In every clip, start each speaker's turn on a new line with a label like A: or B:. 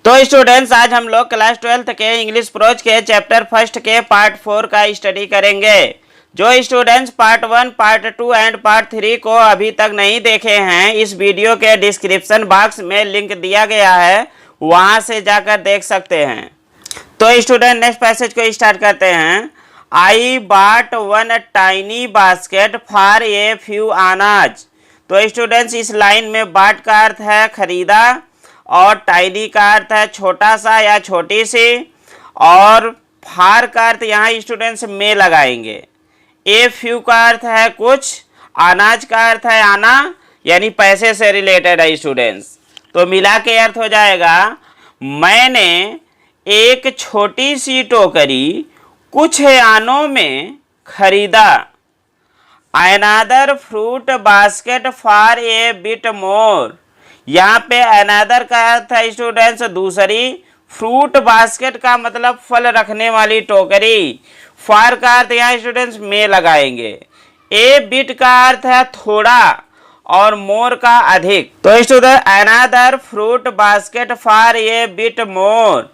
A: तो स्टूडेंट्स, आज हम लोग क्लास 12th के इंग्लिश प्रोज के चैप्टर फर्स्ट के पार्ट 4 का स्टडी करेंगे। जो students part 1, part 2 and part 3 को अभी तक नहीं देखे हैं, इस वीडियो के डिस्क्रिप्शन बॉक्स में लिंक दिया गया है, वहां से जाकर देख सकते हैं। तो स्टूडेंट, नेक्स्ट पैसेज को स्टार्ट करते हैं। आई बाट one tiny basket for a few अनाज। तो स्टूडेंट्स, इस लाइन में बाट का अर्थ है खरीदा और टाइनी का अर्थ है छोटा सा या छोटी सी, और फार का अर्थ यहाँ स्टूडेंट्स में लगाएंगे। ए फ्यू का अर्थ है कुछ, अनाज का अर्थ है आना, यानी पैसे से रिलेटेड है स्टूडेंट्स। तो मिला के अर्थ हो जाएगा, मैंने एक छोटी सी टोकरी कुछ आनों में खरीदा। Another fruit basket for A bit more. यहाँ पे अनदर का अर्थ है स्टूडेंट्स दूसरी, फ्रूट बास्केट का मतलब फल रखने वाली टोकरी, फॉर का अर्थ यहाँ स्टूडेंट्स में लगाएंगे। ए बिट का अर्थ है थोड़ा और मोर का अधिक। तो student, another fruit basket for A bit more,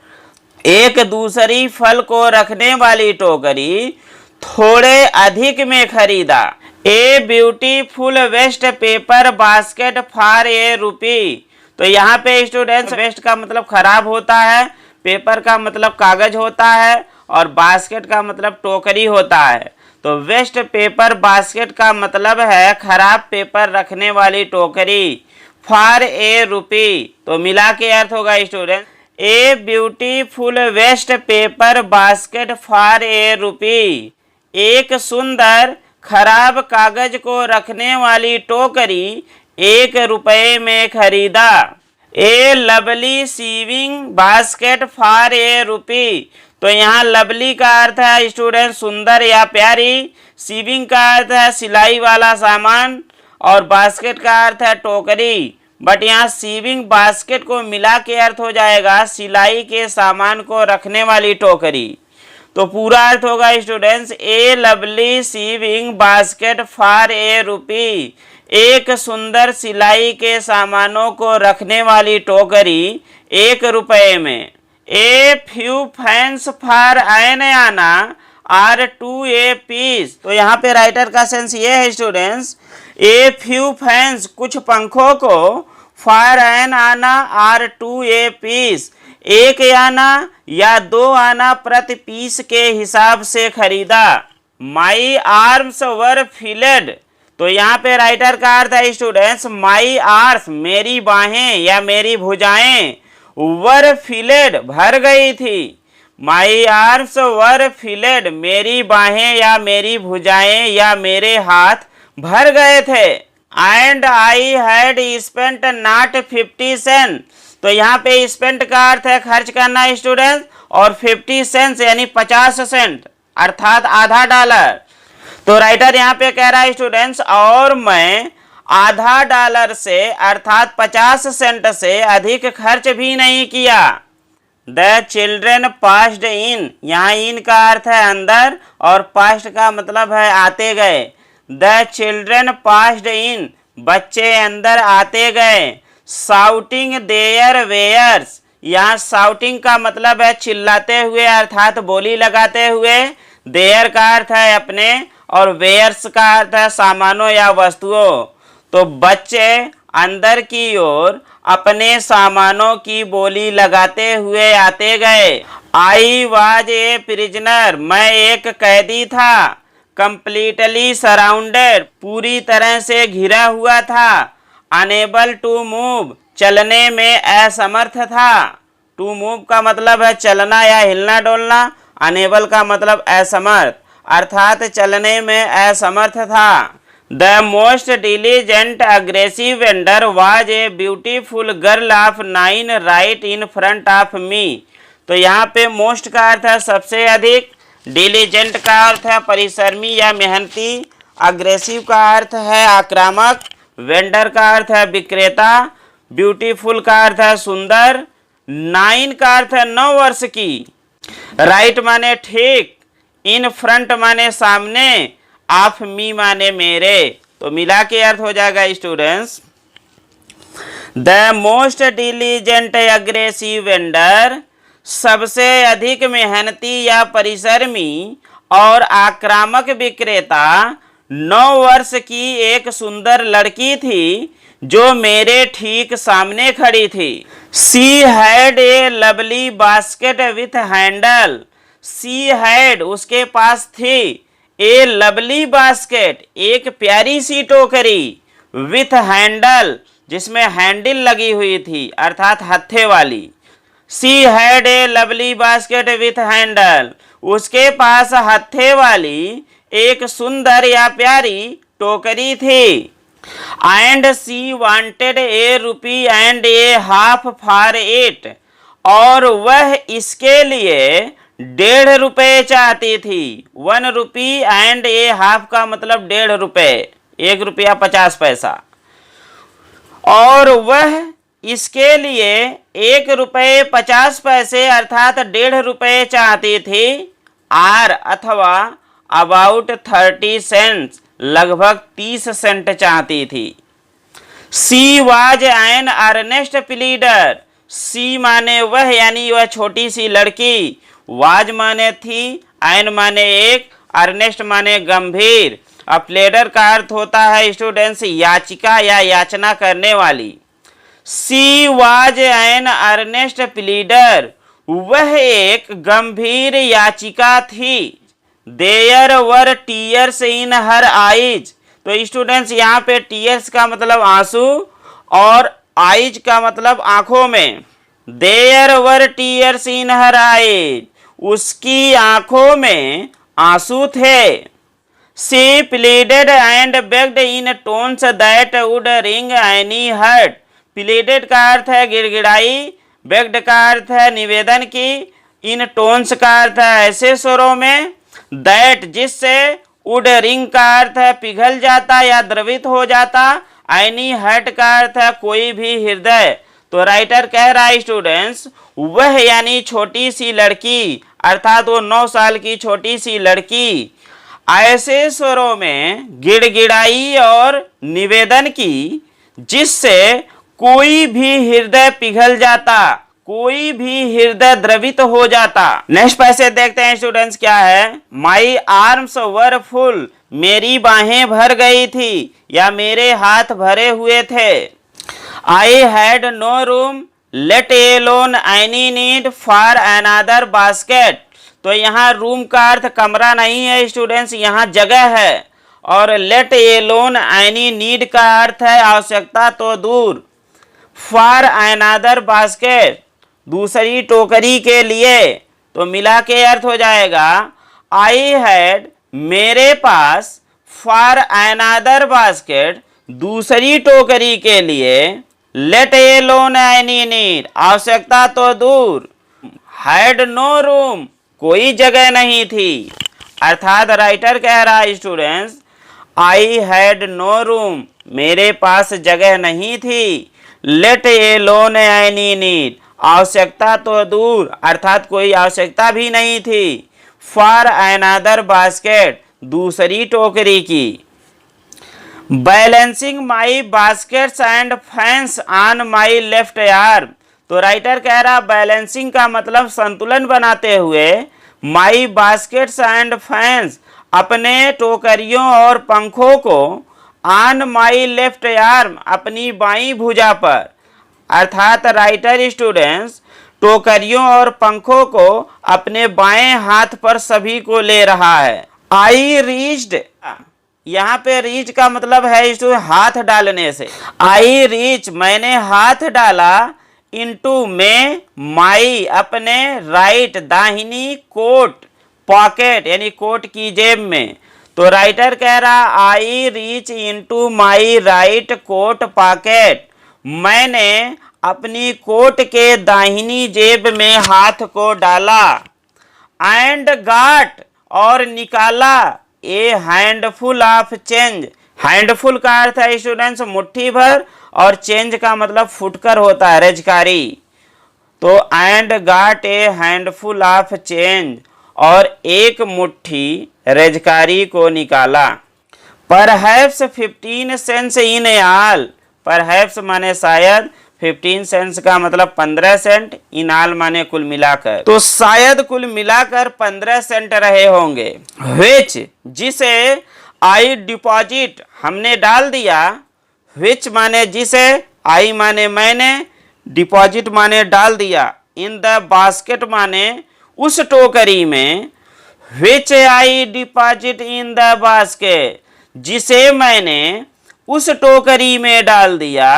A: एक दूसरी फल को रखने वाली टोकरी थोड़े अधिक में खरीदा। A beautiful waste paper basket for a rupee. तो यहाँ पे स्टूडेंट्स वेस्ट का मतलब खराब होता है, पेपर का मतलब कागज होता है, और बास्केट का मतलब टोकरी होता है। तो वेस्ट पेपर बास्केट का मतलब है खराब पेपर रखने वाली टोकरी, फॉर ए रुपी। तो मिला के अर्थ होगा student, a beautiful waste paper basket for a rupee, एक सुंदर खराब कागज को रखने वाली टोकरी 1 रुपये में खरीदा। A lovely sewing basket for a rupee. तो यहाँ लवली का अर्थ है स्टूडेंट सुंदर या प्यारी, सीविंग का अर्थ है सिलाई वाला सामान, और बास्केट का अर्थ है टोकरी। बट यहाँ सीविंग बास्केट को मिला के अर्थ हो जाएगा सिलाई के सामान को रखने वाली टोकरी। तो पूरा अर्थ होगा students, a lovely sewing basket for a rupee, एक सुंदर सिलाई के सामानों को रखने वाली टोकरी 1 रुपये में। A few fans for an anna are two a piece. तो यहाँ पे राइटर का सेंस ये है स्टूडेंट्स, ए फ्यू फैंस कुछ पंखों को, for an anna are two a piece, एक आना या 2 आना प्रति पीस के हिसाब से खरीदा। My arms were filled. तो यहाँ पे राइटर का अर्थ है स्टूडेंट्स, माई आर्म्स मेरी बाहें या मेरी भुजाएं, वर फिलेड भर गई थी। माई आर्म्स वर फिलेड मेरी बाहें या मेरी भुजाएं या मेरे हाथ भर गए थे। And I had spent not 50 cent. तो यहाँ पे स्पेंट का अर्थ है खर्च करना स्टूडेंट, और 50 सेंट यानी 50 सेंट अर्थात आधा डॉलर। तो राइटर यहाँ पे कह रहा है स्टूडेंट्स, और मैं आधा डॉलर से अर्थात 50 सेंट से अधिक खर्च भी नहीं किया। द चिल्ड्रेन पास्ड इन, यहाँ इन का अर्थ है अंदर, और पास्ट का मतलब है आते गए। द चिल्ड्रेन पास्ड इन, बच्चे अंदर आते गए। साउटिंग देयर वेयर्स, यहाँ साउटिंग का मतलब है चिल्लाते हुए अर्थात बोली लगाते हुए। देयर का अर्थ है अपने, और वेयर्स का अर्थ है सामानों या वस्तुओं। तो बच्चे अंदर की ओर अपने सामानों की बोली लगाते हुए आते गए। आई वाज ए प्रिजनर, मैं एक कैदी था। कंप्लीटली सराउंडेड, पूरी तरह से घिरा हुआ था। अनेबल टू मूव, चलने में असमर्थ था। टू मूव का मतलब है चलना या हिलना डोलना, अनेबल का मतलब असमर्थ अर्थात चलने में असमर्थ था। The most diligent aggressive vendor was a beautiful girl of 9 right in front of me. तो यहाँ पे मोस्ट का अर्थ है सबसे अधिक, डिलीजेंट का अर्थ है परिश्रमी या मेहनती, अग्रेसिव का अर्थ है आक्रामक, वेंडर का अर्थ है विक्रेता, ब्यूटीफुल का अर्थ है सुंदर, 9 का अर्थ है 9 वर्ष की, राइट माने ठीक, इन फ्रंट माने सामने, ऑफ मी माने मेरे। तो मिला के अर्थ हो जाएगा students, the most diligent aggressive vendor, सबसे अधिक मेहनती या परिश्रमी और आक्रामक विक्रेता 9 वर्ष की एक सुंदर लड़की थी जो मेरे ठीक सामने खड़ी थी। She had a lovely basket with handle, she had उसके पास थी, ए लवली बास्केट एक प्यारी सी टोकरी, विथ हैंडल जिसमें हैंडल लगी हुई थी अर्थात हत्थे वाली। She had a lovely basket with handle, उसके पास हत्थे वाली एक सुंदर या प्यारी टोकरी थी। And she wanted A rupee and A half for it, और वह इसके लिए 1.5 रुपये चाहती थी। 1 रुपी एंड ए हाफ का मतलब 1.5 रुपये, 1 रुपया 50 पैसा, और वह इसके लिए 1 रुपये 50 पैसे अर्थात 1.5 रुपये चाहती थी। आर अथवा अबाउट 30 सेंट्स, लगभग 30 सेंट चाहती थी। She was an earnest pleader, she माने वह यानी वह छोटी सी लड़की, वाज माने थी, एन माने एक, अर्नेस्ट माने गंभीर। अब प्लेडर का अर्थ होता है स्टूडेंट्स याचिका या याचना करने वाली। She was an earnest pleader, वह एक गंभीर याचिका थी। There were tears in her eyes, तो स्टूडेंट्स यहाँ पे टीयर्स का मतलब आंसू और आईज का मतलब आंखों में। There were tears in her eyes, उसकी आंखों में आंसू थे। She pleaded and begged in tones that would wring any heart, pleaded का अर्थ है गिड़गिड़ाई, बेग्ड का अर्थ है निवेदन की, इन टोन्स का अर्थ है ऐसे स्वरों में, दैट जिससे, वुड रिंग का अर्थ है पिघल जाता या द्रवित हो जाता, एनी हर्ट का अर्थ है कोई भी हृदय। तो राइटर कह रहा है स्टूडेंट्स वह यानी छोटी सी लड़की अर्थात वो 9 साल की छोटी सी लड़की ऐसे स्वरों में गिड़गिड़ाई और निवेदन की जिससे कोई भी हृदय पिघल जाता, कोई भी हृदय द्रवित हो जाता। नेक्स्ट पैसेज देखते हैं स्टूडेंट्स क्या है। माई आर्म्स वर फुल, मेरी बाहें भर गई थी या मेरे हाथ भरे हुए थे। I had no room let alone any need for another basket, तो यहाँ रूम का अर्थ कमरा नहीं है स्टूडेंट्स, यहाँ जगह है, और लेट एलोन एनी नीड का अर्थ है आवश्यकता तो दूर। फॉर अनदर बास्केट, दूसरी टोकरी के लिए, तो मिला के अर्थ हो जाएगा आई हैड, मेरे पास, फॉर अनदर बास्केट, दूसरी टोकरी के लिए, लेट एलोन एनी नीड, आवश्यकता तो दूर, हैड नो रूम, कोई जगह नहीं थी। अर्थात राइटर कह रहा है students I had no room, मेरे पास जगह नहीं थी, लेट एलोन एनी नीड, आवश्यकता तो दूर अर्थात कोई आवश्यकता भी नहीं थी, फॉर अनदर बास्केट, दूसरी टोकरी की। Balancing my baskets and fans on my left arm, तो राइटर कह रहा बैलेंसिंग का मतलब संतुलन बनाते हुए, माई बास्केट्स एंड फैंस, अपने टोकरियों और पंखों को, ऑन माई लेफ्ट आर्म, अपनी बाईं भुजा पर, अर्थात राइटर स्टूडेंट्स टोकरियों और पंखों को अपने बाएं हाथ पर सभी को ले रहा है। आई रीच्ड, यहाँ पे रीच का मतलब है हाथ डालने से। आई रीच, मैंने हाथ डाला, इनटू में, माई, अपने, राइट, दाहिनी, कोट, पॉकेट यानी कोट की जेब में। तो राइटर कह रहा I reach into my right coat pocket, मैंने अपनी कोट के दाहिनी जेब में हाथ को डाला। एंड गाट, और निकाला, ए हैंडफुल ऑफ चेंज, हैंडफुल का अर्थ है स्टूडेंट्स मुट्ठी भर, और चेंज का मतलब फुटकर होता है, रजकारी। तो and got a handful of change, और एक मुट्ठी रजकारी को निकाला। Perhaps 15 cents in all, perhaps माने शायद, 15 सेंट्स का मतलब 15 सेंट, इन ऑल माने कुल मिलाकर, तो शायद कुल मिलाकर 15 सेंट रहे होंगे। व्हिच जिसे, आई डिपॉजिट हमने डाल दिया, व्हिच माने जिसे, आई माने मैंने, डिपॉजिट माने डाल दिया, इन द बास्केट माने उस टोकरी में, which I deposit in the basket जिसे मैंने उस टोकरी में डाल दिया,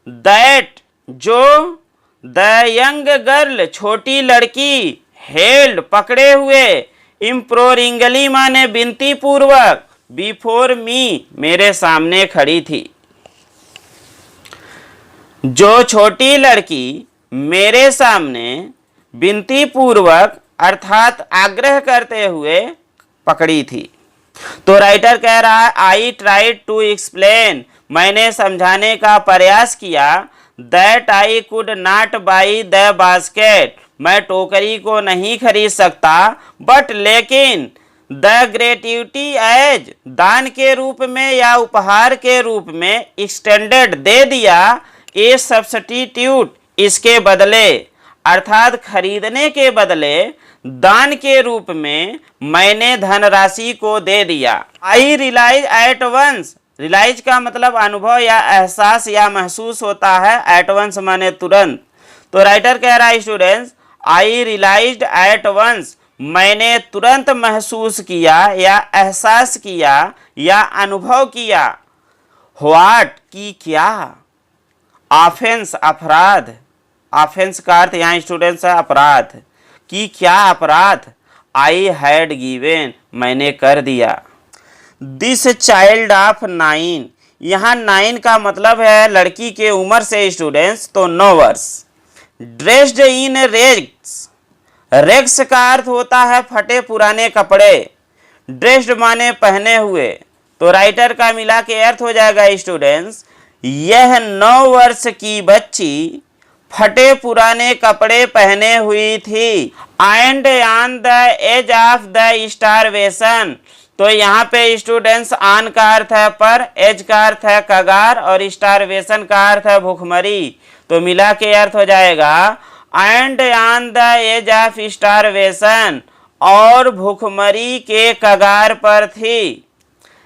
A: दैट जो, द यंग गर्ल छोटी लड़की, हेल्ड पकड़े हुए, इम्प्लोरिंगली माने विनती पूर्वक, बिफोर मी मेरे सामने खड़ी थी। जो छोटी लड़की मेरे सामने विनती पूर्वक अर्थात आग्रह करते हुए पकड़ी थी। तो राइटर कह रहा है आई ट्राइड टू एक्सप्लेन, मैंने समझाने का प्रयास किया, that I could not by the basket, मैं टोकरी को नहीं खरीद सकता, बट लेकिन द ग्रेट्युटी एज, दान के रूप में या उपहार के रूप में, एक्सटेंडेड दे दिया, ए सब्स्टिट्यूट इसके बदले, अर्थात खरीदने के बदले दान के रूप में मैंने धनराशि को दे दिया। आई रियलाइज एट वंस, रियलाइज का मतलब अनुभव या एहसास या महसूस होता है, एट वंस माने तुरंत। तो राइटर कह रहा है students, I realised at once, मैंने तुरंत महसूस किया या एहसास किया या अनुभव किया, व्हाट की क्या, ऑफेंस अपराध, ऑफेंस का अर्थ यहाँ स्टूडेंट्स है अपराध, कि क्या अपराध, आई हैड गिवेन मैंने कर दिया। दिस चाइल्ड ऑफ 9, यहाँ 9 का मतलब है लड़की के उम्र से स्टूडेंट्स, तो 9 वर्ष। ड्रेस्ड इन रेग्स, रेग्स का अर्थ होता है फटे पुराने कपड़े, ड्रेस्ड माने पहने हुए, तो राइटर का मिला के अर्थ हो जाएगा स्टूडेंट्स, यह 9 वर्ष की बच्ची फटे पुराने कपड़े पहने हुई थी, and on the edge of the starvation, तो यहाँ पे स्टूडेंट्स ऑन का अर्थ है पर, एज का अर्थ है कगार और स्टारवेशन का अर्थ है भूखमरी, तो मिला के अर्थ हो जाएगा and on the edge of starvation, और भूखमरी के कगार पर थी।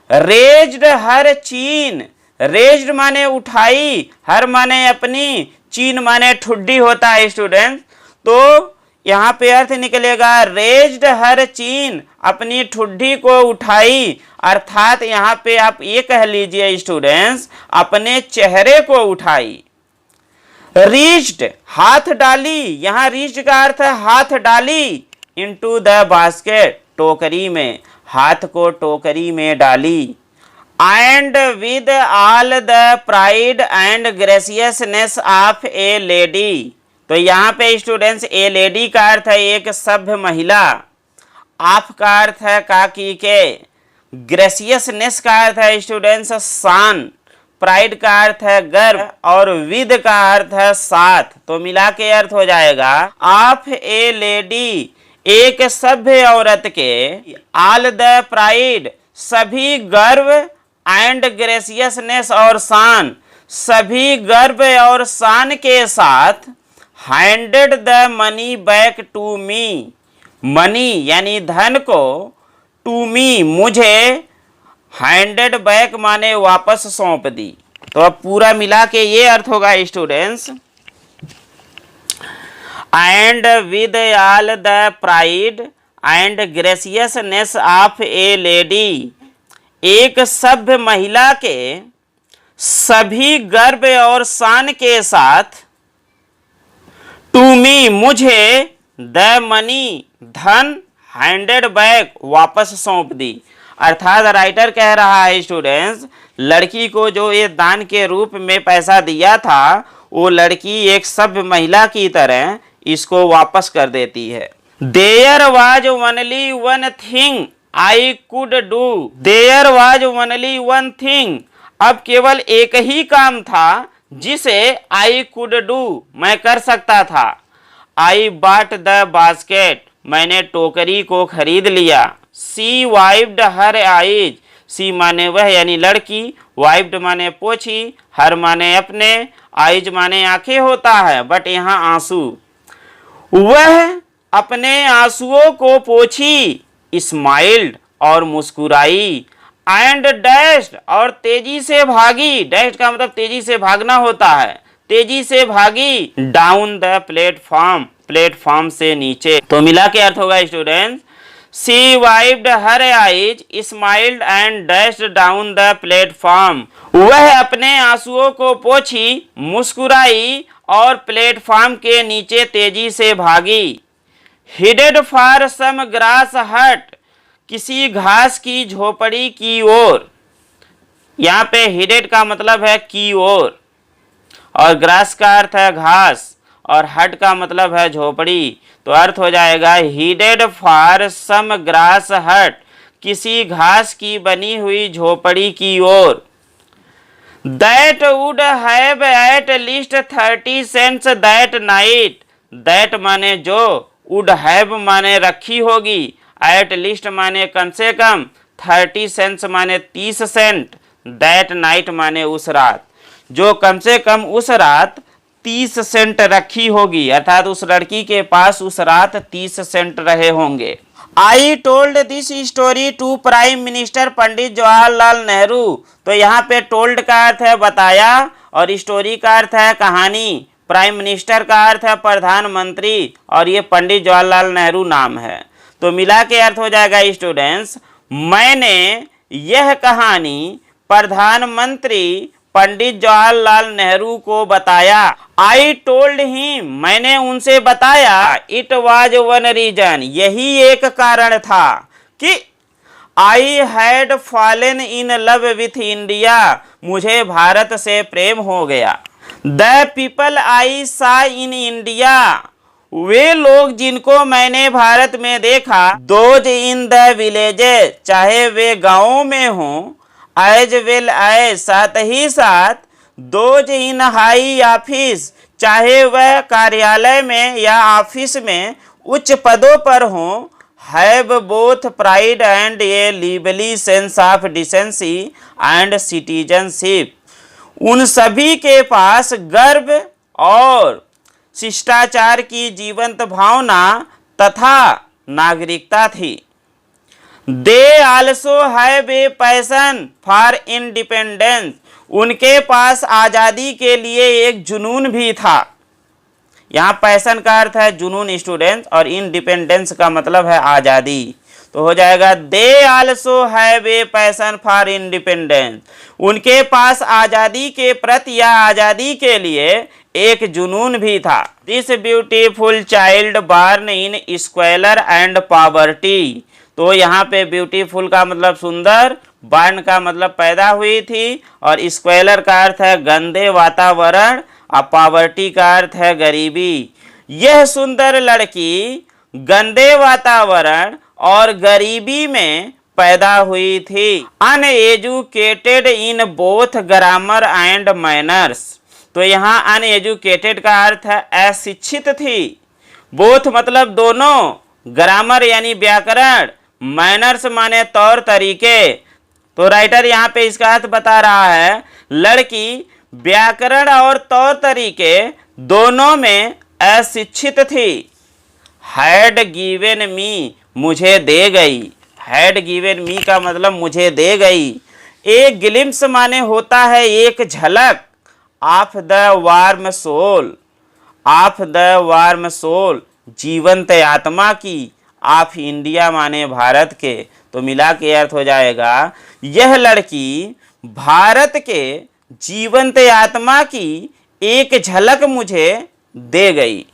A: रेज्ड हर चीन, रेज्ड माने उठाई, हर माने अपनी, चीन माने ठुड्डी होता है स्टूडेंट, तो यहाँ पे अर्थ निकलेगा रेज्ड हर चीन, अपनी ठुड्डी को उठाई, अर्थात यहाँ पे आप ये कह लीजिए स्टूडेंट्स अपने चेहरे को उठाई। रीच्ड हाथ डाली, यहाँ रीच्ड का अर्थ है हाथ डाली, इनटू द बास्केट टोकरी में, हाथ को टोकरी में डाली। And with all the pride and graciousness of a lady, तो यहाँ पे स्टूडेंट्स ए लेडी का अर्थ है एक सभ्य महिला, ऑफ का अर्थ है काकी के, ग्रेसियसनेस का अर्थ है स्टूडेंट्स शान, प्राइड का अर्थ है गर्व, और विद का अर्थ है साथ, तो मिला के अर्थ हो जाएगा ऑफ ए लेडी एक सभ्य औरत के, ऑल द प्राइड सभी गर्व, एंड ग्रेसियसनेस और शान सभी गर्व और शान के साथ, handed the money back to me, money यानी धन को, टू मी मुझे, हैंडेड बैक माने वापस सौंप दी। तो अब पूरा मिला के ये अर्थ होगा students, and with all the pride and graciousness of a lady, एक सभ्य महिला के सभी गर्व और शान के साथ, टू मी मुझे, द मनी धन, हैंडेड बैक वापस सौंप दी। अर्थात राइटर कह रहा है स्टूडेंट्स लड़की को जो ये दान के रूप में पैसा दिया था वो लड़की एक सभ्य महिला की तरह इसको वापस कर देती है। There was only one thing I could do, there was only one thing, अब केवल एक ही काम था जिसे आई कुड डू मैं कर सकता था। आई बॉट द बास्केट मैंने टोकरी को खरीद लिया। सी वाइप्ड हर आईज सी माने वह यानी लड़की, वाइप्ड माने पोछी, हर माने अपने, आइज माने आंखें होता है, बट यहाँ आंसू। वह अपने आंसुओं को पोछी, स्माइल्ड और मुस्कुराई, एंड डैश्ड और तेजी से भागी, डैश्ड का मतलब तेजी से भागना होता है, तेजी से भागी, डाउन द प्लेटफॉर्म, प्लेटफॉर्म से नीचे। तो मिला के अर्थ होगा students, she wiped her eyes, smiled and dashed down the platform. वह अपने आंसुओं को पोंछी, मुस्कुराई और प्लेटफॉर्म के नीचे तेजी से भागी। हिडेड फॉर सम ग्रास हट, किसी घास की झोपड़ी की ओर। यहाँ पे हिडेड का मतलब है की ओर, और ग्रास का अर्थ है घास, और हट का मतलब है झोपड़ी। तो अर्थ हो जाएगा हिडेड फॉर सम ग्रास हट, किसी घास की बनी हुई झोपड़ी की ओर। That would have at least 30 cents that night, that माने जो, वुड हैव माने रखी होगी, एट लीस्ट माने कम से कम, 30 सेंट्स माने 30 सेंट, दैट नाइट माने उस रात, जो कम से कम उस रात 30 सेंट रखी होगी, अर्थात उस लड़की के पास उस रात 30 सेंट रहे होंगे। I told this story to prime minister Pandit Jawaharlal Nehru. तो यहाँ पे टोल्ड का अर्थ है बताया, और स्टोरी का अर्थ है कहानी, प्राइम मिनिस्टर का अर्थ है प्रधानमंत्री, और ये पंडित जवाहरलाल नेहरू नाम है। तो मिला के अर्थ हो जाएगा स्टूडेंट्स, मैंने यह कहानी प्रधानमंत्री पंडित जवाहरलाल नेहरू को बताया। आई टोल्ड हिम, मैंने उनसे बताया, इट वाज वन रीजन, यही एक कारण था कि I had fallen in love with India, मुझे भारत से प्रेम हो गया। द पीपल आई सा इन इंडिया, वे लोग जिनको मैंने भारत में देखा, दोज इन द विलेजेस, चाहे वे गांवों में हों, एज वेल एज साथ ही साथ, दोज इन हाई ऑफिस, चाहे वह कार्यालय में या ऑफिस में उच्च पदों पर हों, have both pride and A lively sense of decency and citizenship, उन सभी के पास गर्व और शिष्टाचार की जीवंत भावना तथा नागरिकता थी। They also have a passion for independence, उनके पास आज़ादी के लिए एक जुनून भी था। यहाँ पैशन का अर्थ है जुनून स्टूडेंट्स, और इंडिपेंडेंस का मतलब है आज़ादी। तो हो जाएगा they also have a passion for independence, उनके पास आज़ादी के प्रति या आज़ादी के लिए एक जुनून भी था। This beautiful child born in squalor and poverty, तो यहाँ पे ब्यूटीफुल का मतलब सुंदर, बॉर्न का मतलब पैदा हुई थी, और स्क्वेलर का अर्थ है गंदे वातावरण, और पॉवर्टी का अर्थ है गरीबी। यह सुंदर लड़की गंदे वातावरण और गरीबी में पैदा हुई थी। Uneducated in both grammar and manners, तो यहाँ अनएजुकेटेड का अर्थ है अशिक्षित थी, बोथ मतलब दोनों, ग्रामर यानी व्याकरण, मैनर्स माने तौर तरीके। तो राइटर यहाँ पे इसका अर्थ बता रहा है, लड़की व्याकरण और तौर तरीके दोनों में अशिक्षित थी। हैड गिवन मी, मुझे दे गई, हैड गिवन मी का मतलब मुझे दे गई। एक ग्लिम्स माने होता है एक झलक, of the warm soul, of the warm soul जीवंत आत्मा की, ऑफ इंडिया माने भारत के। तो मिला के अर्थ हो जाएगा, यह लड़की भारत के जीवंत आत्मा की एक झलक मुझे दे गई।